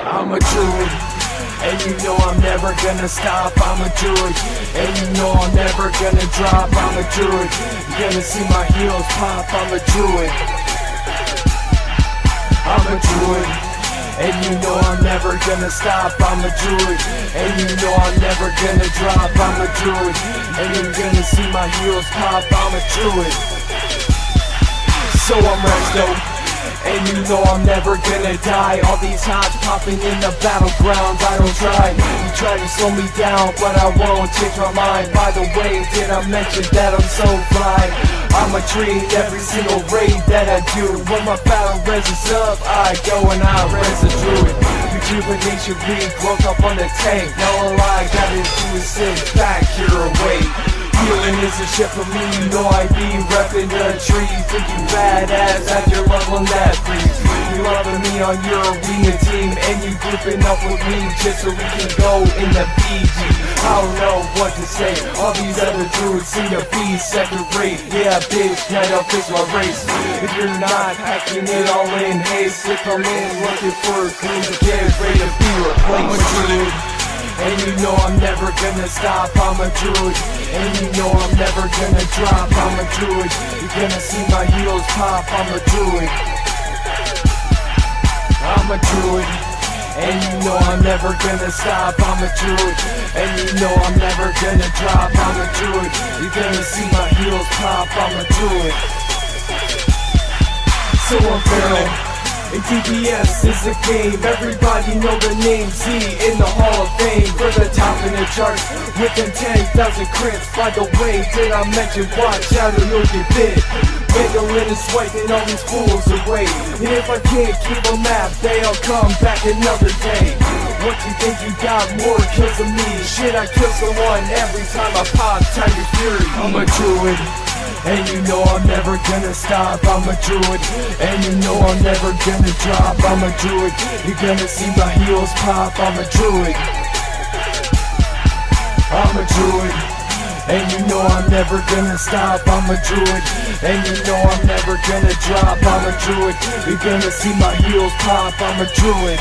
I'm a druid, and you know I'm never gonna stop. I'm a druid, and you know I'm never gonna drop. I'm a druid, you're gonna see my heels pop. I'm a druid, I'm a druid, and you know I'm never gonna stop. I'm a druid, and you know I'm never gonna drop. I'm a druid, and you're gonna see my heels pop. I'm a druid, so I'm Resto, and you know I'm never gonna die. All these hots popping in the battlegrounds, I don't try. You try to slow me down, but I won't change my mind. By the way, did I mention that I'm so fly? I'm a treat every single raid that I do. When my battle reses up, I go and I res a druid. Rejuvenation week, woke up on the tank. Now all I gotta do is sit back here and wait. Healing is a shit for me, you know I be reppin' the tree. Think you badass at your level on that breeze. You loving me on your arena team, and you grouping up with me just so we can go in the PG. I don't know what to say, all these other druids seem to be second rate. Yeah bitch, that up is my race. If you're not packing it all in haste, if I'm in looking for a crew to get ready to be replaced. And you know I'm never gonna stop. I'm a druid, and you know I'm never gonna drop. I'm a druid, you're gonna see my heels pop. I'm a druid, I'm a druid, and you know I'm never gonna stop. I'm a druid, and you know I'm never gonna drop. I'm a druid, you're gonna see my heels pop. I'm a druid, so I'm feral. And DPS is a game, everybody know the name. Z in the Hall of Fame, for the top in the charts, within 10,000 crits. By the way, did I mention watch out or you'll get bit? Mandolin is swiping all these fools away, and if I can't keep them out, they'll come back another day. What you think you got more kills than me? Shit, I kill someone every time I pop Tiger Fury. I'm a druid, and you know I'm never gonna stop. I'm a druid, and you know I'm never gonna drop. I'm a druid, you're gonna see my heels pop. I'm a druid, I'm a druid, and you know I'm never gonna stop. I'm a druid, and you know I'm never gonna drop. I'm a druid, you're gonna see my heels pop. I'm a druid.